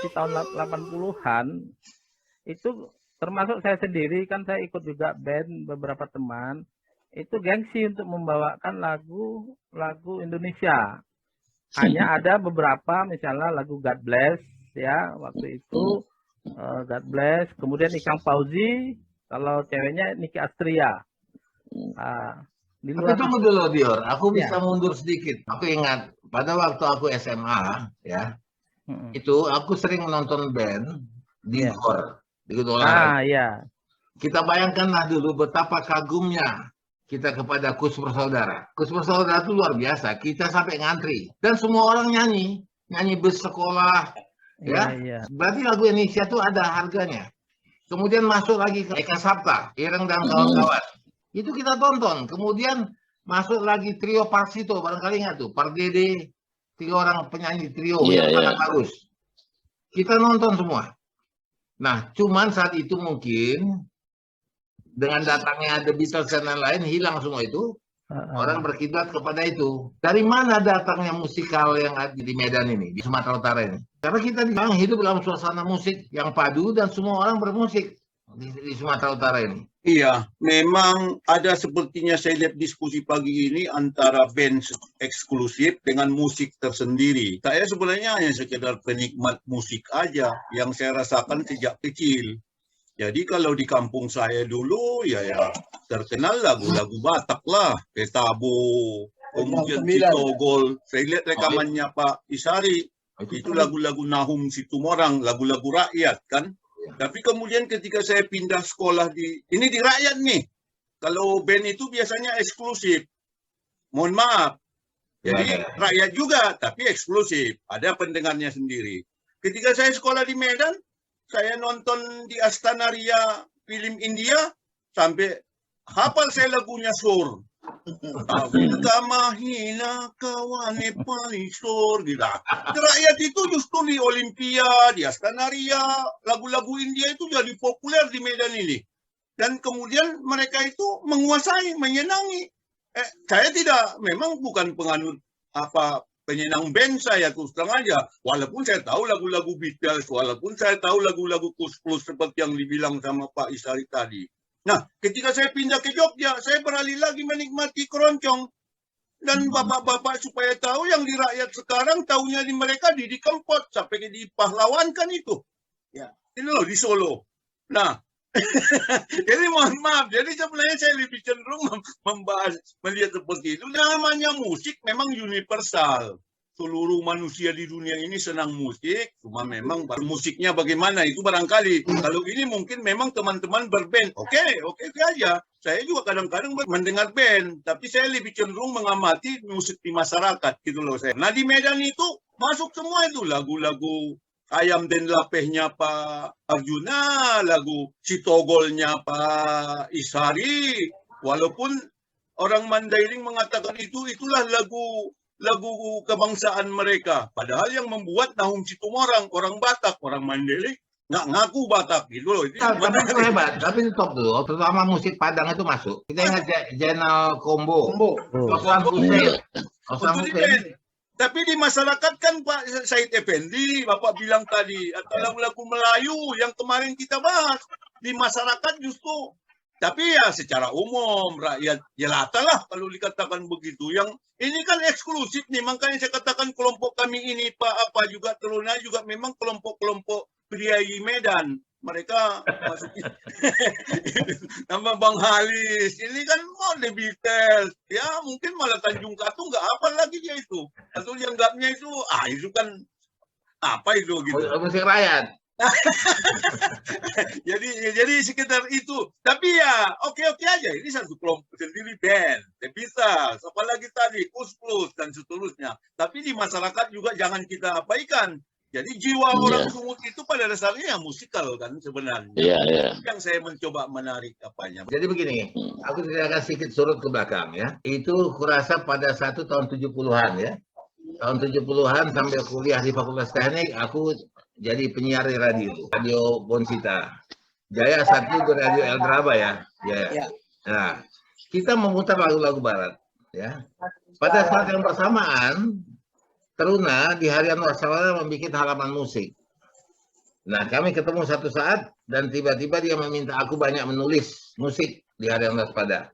di tahun 80-an itu termasuk saya sendiri kan saya ikut juga band beberapa teman itu gengsi untuk membawakan lagu Indonesia. Hanya ada beberapa misalnya lagu God Bless ya waktu itu God Bless, kemudian Ikang Fauzi, kalau ceweknya Niki Astria. Di Tapi luar tunggu dulu Dior, aku Ya. bisa mundur sedikit. Aku ingat pada waktu aku SMA ya, itu aku sering menonton band di GOR, di Gedung Olahraga. iya. Kita bayangkanlah dulu betapa kagumnya kita kepada Kus Bersaudara. Kus Bersaudara itu luar biasa. Kita sampai ngantri dan semua orang nyanyi bus sekolah, ya. Berarti lagu Indonesia itu ada harganya. Kemudian masuk lagi ke Eka Sapta, Ireng dan kawan-kawan. Itu kita tonton. Kemudian masuk lagi trio Parsito, barangkali ingat tuh, Pardede, 3 orang penyanyi trio yang sangat bagus. Kita nonton semua. Nah, cuman saat itu mungkin dengan datangnya The Beatles dan lain-lain hilang semua itu. Orang berkiblat kepada itu. Dari mana datangnya musikal yang ada di Medan ini, di Sumatera Utara ini? Karena kita hidup dalam suasana musik yang padu dan semua orang bermusik di Sumatera Utara ini. Iya, memang ada sepertinya saya lihat diskusi pagi ini antara band eksklusif dengan musik tersendiri. Saya sebenarnya hanya sekedar penikmat musik aja yang saya rasakan sejak kecil. Jadi kalau di kampung saya dulu ya terkenal lagu-lagu Batak lah, Petabo, kemudian Citogol. Saya lihat rekamannya Pak Isari, itu lagu-lagu Nahum Situmorang, lagu-lagu rakyat kan. Tapi kemudian ketika saya pindah sekolah ini di rakyat nih, kalau band itu biasanya eksklusif. Mohon maaf, jadi rakyat juga tapi eksklusif, ada pendengarnya sendiri. Ketika saya sekolah di Medan, saya nonton di Astana Ria film India sampai hafal saya lagunya Sur. Kamahina kawane palisor gitu. Rakyat itu justru di Olimpia, di Astana Ria, lagu-lagu India itu jadi populer di Medan ini. Dan kemudian mereka itu menguasai, menyenangi. Saya tidak, memang bukan penganut penyenang band saya terus terang aja. Walaupun saya tahu lagu-lagu Beatles, walaupun saya tahu lagu-lagu Kus Plus seperti yang dibilang sama Pak Isari tadi. Nah, ketika saya pindah ke Jogja, saya beralih lagi menikmati keroncong. Dan bapak-bapak supaya tahu yang di rakyat sekarang, tahunya di mereka Didi Kempot, sampai di pahlawankan itu. Ya, ini loh di Solo. Nah, jadi mohon maaf, jadi sebenarnya saya lebih cenderung melihat seperti itu. Namanya musik memang universal. Seluruh manusia di dunia ini senang musik, cuma memang musiknya bagaimana itu barangkali. Kalau ini mungkin memang teman-teman berband, oke aja. Saya juga kadang-kadang mendengar band, tapi saya lebih cenderung mengamati musik di masyarakat gitu loh saya. Nah di Medan itu masuk semua itu lagu-lagu Ayam dan Lapehnya Pak Arjuna, lagu Sitogolnya Pak Isari. Walaupun orang Mandailing mengatakan itulah lagu kebangsaan mereka. Padahal yang membuat Nahum Situmorang, orang Batak, orang Mandailing, nggak ngaku Batak gitu loh. Tapi itu hebat, tapi itu top dulu. Terutama musik Padang itu masuk. Kita ingat Jenal Kombo. Osman Hussein. Tapi di masyarakat kan Pak Said Effendi, Bapak bilang tadi, atau lagu-lagu Melayu yang kemarin kita bahas. Di masyarakat justru, tapi ya secara umum, rakyat jelata lah kalau dikatakan begitu. Yang ini kan eksklusif nih, makanya saya katakan kelompok kami ini, Pak, juga turunnya juga memang kelompok-kelompok priayi Medan. Mereka maksudnya nama Bang Halis ini kan The Beatles ya, mungkin malah Tanjung Katu nggak apa lagi dia itu, atau dianggapnya itu itu kan apa itu gitu, musik rakyat. jadi sekitar itu. Tapi ya oke aja, ini satu kelompok sendiri band The Beatles, apalagi tadi Kus Plus dan seterusnya. Tapi di masyarakat juga jangan kita abaikan. Jadi jiwa orang Sumut itu pada dasarnya musikal kan sebenarnya. Yang saya mencoba menarik apanya. Jadi begini, aku ceritakan sedikit surut ke belakang ya. Itu kurasa pada tahun 70-an ya. Tahun 70-an sampai kuliah di Fakultas Teknik, aku jadi penyiar di Radio Bonsita. Jaya satu ke Radio El Draba ya. Nah, kita memutar lagu-lagu barat ya. Pada saat yang bersamaan, Teruna di Harian Wassalam membuat halaman musik. Nah, kami ketemu satu saat dan tiba-tiba dia meminta aku banyak menulis musik di Harian Waspada.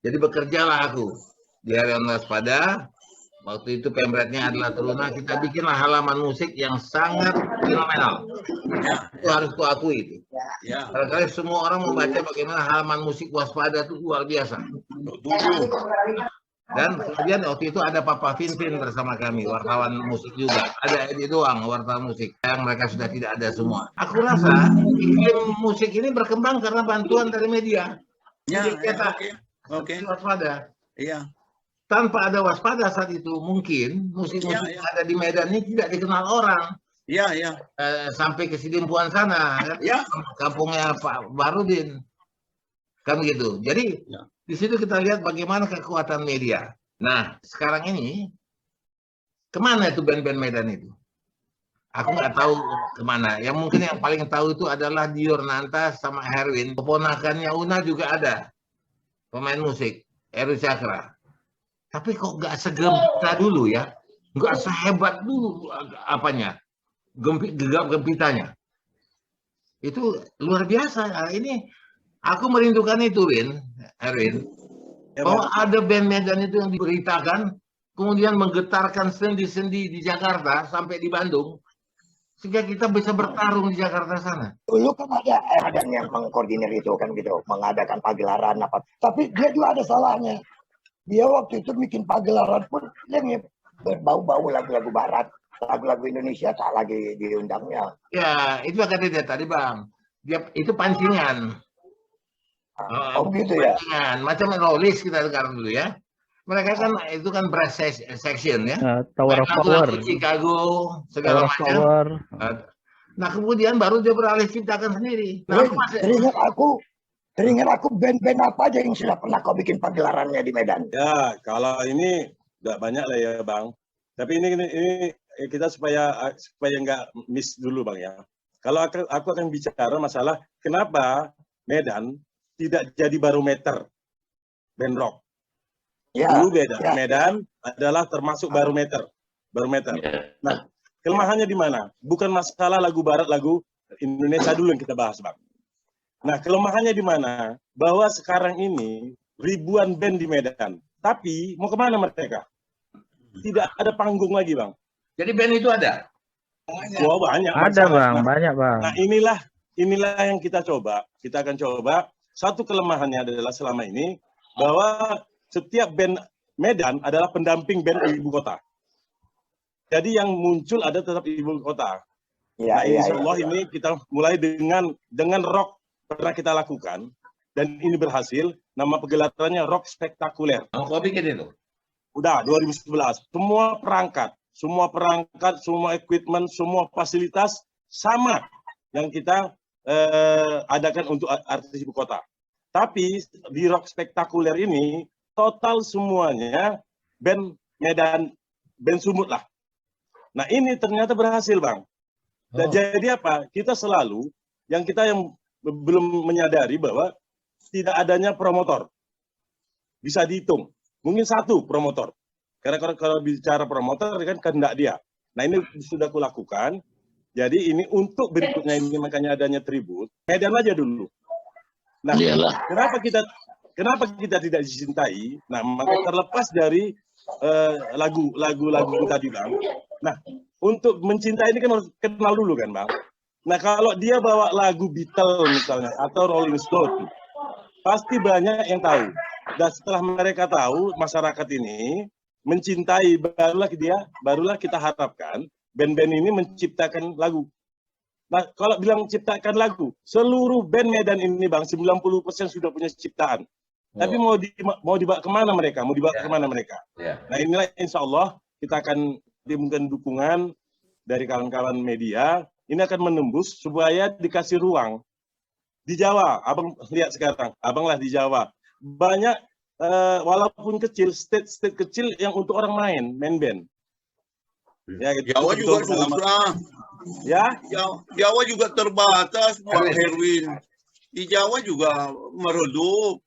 Jadi bekerjalah aku di Harian Waspada. Waktu itu pemretnya adalah Teruna. Kita bikinlah halaman musik yang sangat fenomenal. Ya, Itu harus kuakui itu. ya. Barangkali semua orang membaca bagaimana halaman musik Waspada itu luar biasa. Setuju. Dan kemudian waktu itu ada Papa Vinvin bersama kami, wartawan musik juga. Ada Edi doang, wartawan musik. Yang mereka sudah tidak ada semua. Aku rasa iklim musik ini berkembang karena bantuan dari media. Ya, Jadi kita oke. Waspada. Iya. Tanpa ada Waspada saat itu, mungkin musik-musik yang ada di Medan ini tidak dikenal orang. Iya. Sampai ke Sidimpuan sana, Ya. kampungnya Pak Barudin. Kan begitu. Jadi di situ kita lihat bagaimana kekuatan media. Nah, sekarang ini kemana itu band-band Medan itu? Aku nggak tahu kemana. Yang mungkin yang paling tahu itu adalah Dior Nantas sama Herwin. Keponakannya Una juga ada, pemain musik, Eru Cakra. Tapi kok nggak segempita dulu ya? Nggak sehebat dulu apanya? Gegap gempitanya. Itu luar biasa. Nah, ini aku merindukan itu, Erwin. Bahwa ada band Medan itu yang diberitakan, kemudian menggetarkan sendi-sendi di Jakarta sampai di Bandung, sehingga kita bisa bertarung di Jakarta sana. Dulu kan ada yang mengkoordinir itu kan gitu, mengadakan pagelaran apa. Tapi dia juga ada salahnya. Dia waktu itu bikin pagelaran pun yang berbau-bau lagu-lagu barat, lagu-lagu Indonesia tak lagi diundangnya. Ya, itu kata dia tadi, Bang. Dia itu pancingan. Oh gitu ya. Macam Rollies kita dengar dulu ya. Mereka kan itu kan brass section ya. Tower of Power. Chicago segala macam. Nah kemudian baru dia beralih ciptakan sendiri. Nah, teringat aku band-band apa aja yang sudah pernah kau bikin pagelarannya di Medan? Ya kalau ini nggak banyak lah ya Bang. Tapi ini kita supaya nggak miss dulu Bang ya. Kalau aku akan bicara masalah kenapa Medan tidak jadi barometer band rock. Ya, dulu Medan adalah termasuk barometer. Nah, kelemahannya di mana? Bukan masalah lagu barat, lagu Indonesia dulu yang kita bahas, Bang. Nah, kelemahannya di mana? Bahwa sekarang ini ribuan band di Medan. Tapi mau kemana mereka? Tidak ada panggung lagi, Bang. Jadi band itu ada? Wah, banyak. Ada, Bang. Banyak, Bang. Nah, inilah yang kita coba. Kita akan coba. Satu kelemahannya adalah selama ini bahwa setiap band Medan adalah pendamping band ibu kota. Jadi yang muncul ada tetap ibu kota. Ya, nah, insya Allah ini kita mulai dengan rock pernah kita lakukan dan ini berhasil. Nama pegelarannya Rock Spektakuler. Kau bikin itu? Udah 2011. Semua perangkat, semua equipment, semua fasilitas sama yang kita adakan untuk artis ibu kota. Tapi di Rock Spektakuler ini total semuanya band Medan, band Sumut lah. Nah ini ternyata berhasil Bang. Dan jadi apa? Kita selalu yang belum menyadari bahwa tidak adanya promotor. Bisa dihitung. Mungkin satu promotor. Karena kalau bicara promotor kan kehendak dia. Nah ini sudah kulakukan. Jadi ini untuk berikutnya ini makanya adanya tribut. Medan aja dulu. Nah, kenapa kita tidak dicintai? Nah, maka terlepas dari lagu-lagu tadi Bang. Nah, untuk mencintai ini kan harus kenal dulu kan Bang. Nah, kalau dia bawa lagu Beatles misalnya atau Rolling Stone, pasti banyak yang tahu. Dan setelah mereka tahu, masyarakat ini mencintai, barulah kita harapkan band-band ini menciptakan lagu. Nah, kalau bilang ciptakan lagu, seluruh band Medan ini Bang, 90% sudah punya ciptaan. Tapi mau dibawa kemana mereka? Nah, inilah insya Allah kita akan diberikan dukungan dari kawan-kawan media. Ini akan menembus supaya dikasih ruang. Di Jawa, Abang lihat sekarang, Abang lah di Jawa. Banyak, walaupun kecil, state kecil yang untuk orang main band. Ya, gitu. Jawa juga susah. Ya, Jawa juga terbatas, Bang Herwin. Di Jawa juga meredup.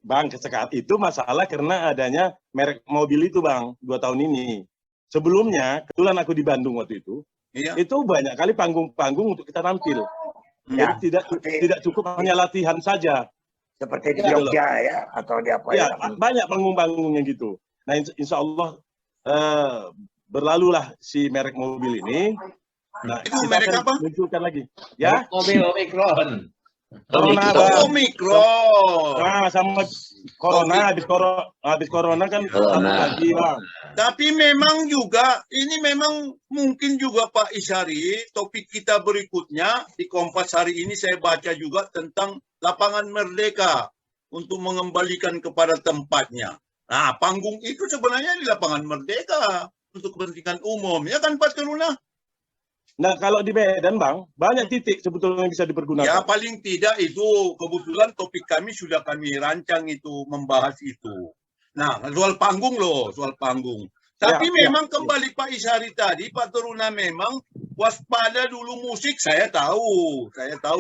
Bang, sekarang itu masalah karena adanya merek mobil itu Bang, 2 tahun ini. Sebelumnya, kebetulan aku di Bandung waktu itu, Iya. itu banyak kali panggung-panggung untuk kita tampil. Ya, Jadi tidak cukup hanya latihan saja. seperti di Gitu loh. Jogja ya, atau di apa Ya, ya. banyak panggung-panggungnya gitu. Nah, insya Allah berlalulah si merek mobil ini. Nah, Itu kita merek akan apa? munculkan lagi. Ya, Mobil Omikron. Corona, Omikron. Bang. Omikron. Nah, sama Corona, habis Corona kan Corona. lagi, Bang. Tapi memang juga, ini memang mungkin juga Pak Isyari, topik kita berikutnya di Kompas hari ini saya baca juga tentang lapangan Merdeka untuk mengembalikan kepada tempatnya. Nah, panggung itu sebenarnya di lapangan Merdeka untuk kepentingan umum, ya kan Pak Teruna? Nah, kalau di Medan, Bang, banyak titik sebetulnya yang bisa Ya dipergunakan. paling tidak itu kebetulan topik kami sudah kami rancang itu, membahas itu. Nah, soal panggung loh, soal panggung. Tapi Ya, memang kembali Pak Isyari tadi, Pak Teruna memang waspada dulu musik, saya tahu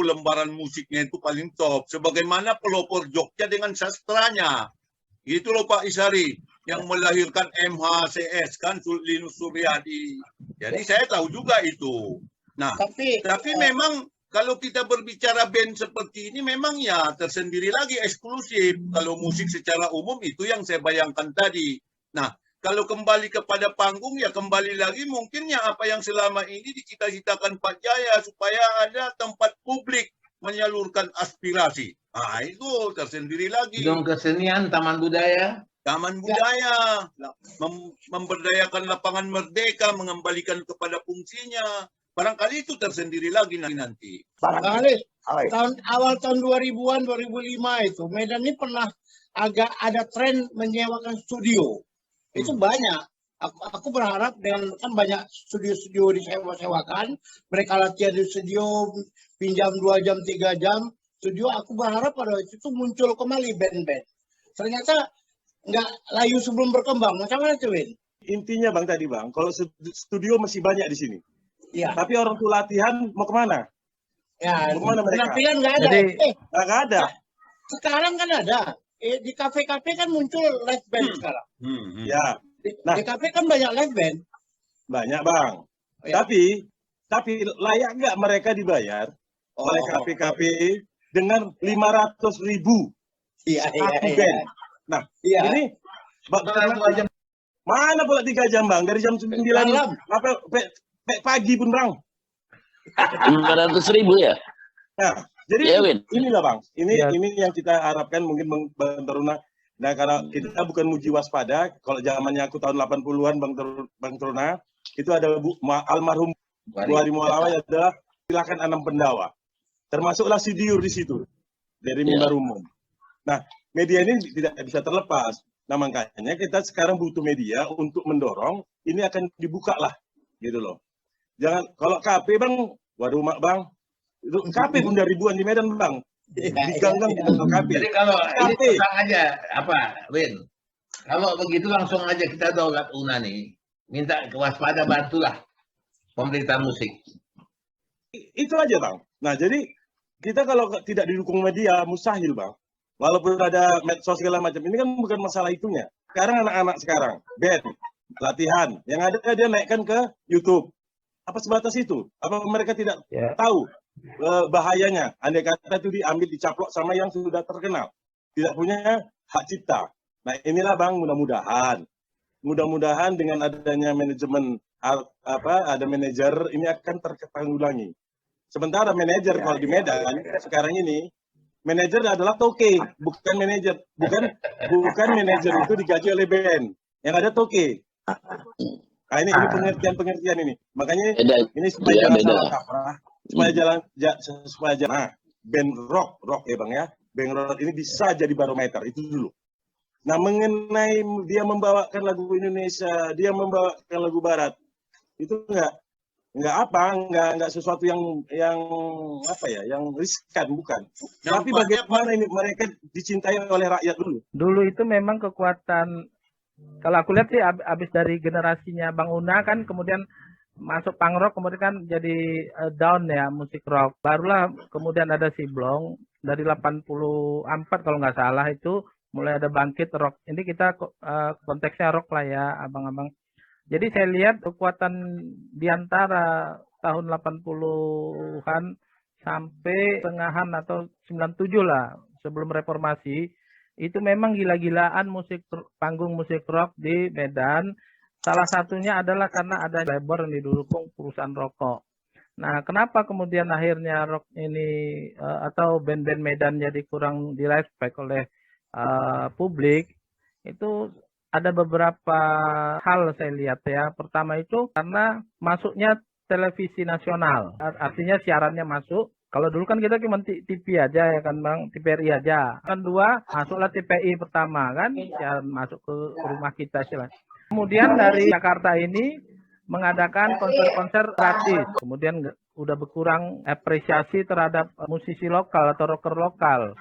lembaran musiknya itu paling top. Sebagaimana pelopor Jogja dengan sastranya. Gitu loh Pak Isyari, yang melahirkan MHCS kan, Linus Suryadi. Jadi saya tahu juga itu. Nah, Tapi memang kalau kita berbicara band seperti ini memang ya tersendiri lagi eksklusif. Kalau musik secara umum itu yang saya bayangkan tadi. Nah, kalau kembali kepada panggung ya kembali lagi mungkin ya apa yang selama ini dicita-citakan Pak Jaya supaya ada tempat publik menyalurkan aspirasi. Nah, itu tersendiri lagi. Gedung kesenian, taman budaya. Taman budaya, memberdayakan lapangan Merdeka, mengembalikan kepada fungsinya. Barangkali itu tersendiri lagi nanti. Bang Alis, Oi, awal tahun 2000-an, 2005 itu Medan ini pernah agak ada tren menyewakan studio. Itu banyak. Aku berharap dengan kan banyak studio-studio disewa-sewakan, mereka latihan di studio, pinjam 2 jam, 3 jam. Studio, aku berharap pada waktu itu muncul kembali band-band. Ternyata nggak layu sebelum berkembang. Macam mana tuh, Win? Intinya, Bang, tadi, Bang, kalau studio masih banyak di sini. Iya. Tapi orang tua latihan mau kemana? Ya, Kemana mereka? penampilan nggak ada. Jadi- Nggak ada. Sekarang kan ada. Di kafe-kafe kan muncul live band sekarang. Ya, Nah. Di kafe kan banyak live band. banyak, Bang. Ya. Tapi layak nggak mereka dibayar oleh KPKP dengan 500.000 Iya, satu band? Nah, Iya. ini mana pula 3 jam, Bang? Dari jam 9 Malam. sampai pagi pun, Bang. 500.000 ya? Nah, jadi Ya, Win. inilah, Bang. Ya. Ini yang kita harapkan mungkin Bang Teruna. Nah, karena kita bukan muji waspada, kalau zamannya aku tahun 80-an Bang Teruna, itu ada almarhum Bu Hari Mualawai adalah silakan Anam Pendawa. Termasuklah si Diur di situ dari Ya. mimbar umum. Nah, media ini tidak bisa terlepas. Nah, makanya kita sekarang butuh media untuk mendorong ini akan dibuka lah, gitu loh. Jangan kalau KP, Bang, waduh mak, Bang, itu KP pun dari ribuan di Medan, Bang. Diganggang dengan KP. Jadi kalau ini Tapi- tenang aja, Win? Kalau begitu langsung aja kita daulat UNA nih. Minta kewaspada, bantulah pemerintah musik. Itu aja, Bang. Nah, jadi kita kalau tidak didukung media, mustahil, Bang. Walaupun ada medsos segala macam, ini kan bukan masalah itunya. Sekarang anak-anak sekarang, band, latihan, yang ada dia naikkan ke YouTube. Apa sebatas itu? Apa mereka tidak Ya. tahu bahayanya? Andai kata itu diambil, dicaplok sama yang sudah terkenal. Tidak punya hak cipta. Nah, inilah, Bang, mudah-mudahan dengan adanya manajemen ada manajer ini akan tertanggulangi. Sementara manajer kalau di Medan sekarang ini manajer adalah toke, bukan manajer, bukan manajer itu digaji oleh band. Yang ada toke. Nah, ini pengertian ini. Makanya Beda. ini supaya Iya, jangan beda. salah kaprah, supaya jangan band rock ya, Bang ya. Band rock ini bisa jadi barometer itu dulu. Nah, mengenai dia membawakan lagu Indonesia, dia membawakan lagu Barat, itu enggak sesuatu yang riskan, bukan. Tapi bagaimana ini mereka dicintai oleh rakyat dulu. Dulu itu memang kekuatan, kalau aku lihat sih abis dari generasinya Bang Una kan kemudian masuk punk rock, kemudian kan jadi down ya musik rock. Barulah kemudian ada Siblong dari 84 kalau nggak salah itu mulai ada bangkit rock. Ini kita konteksnya rock lah ya abang-abang. Jadi saya lihat kekuatan di antara tahun 80-an sampai tengahan atau 97 lah sebelum reformasi, itu memang gila-gilaan panggung musik rock di Medan. Salah satunya adalah karena ada labor yang didukung perusahaan rokok. Nah, kenapa kemudian akhirnya rock ini atau band-band Medan jadi kurang direspek oleh publik? Itu ada beberapa hal saya lihat ya. Pertama itu karena masuknya televisi nasional, artinya siarannya masuk. Kalau dulu kan kita cuma TV aja ya kan Bang, TVRI aja. Kan dua, masuklah TPI pertama kan, siaran masuk ke rumah kita silahkan. Kemudian dari Jakarta ini mengadakan konser-konser gratis. Kemudian udah berkurang apresiasi terhadap musisi lokal atau rocker lokal.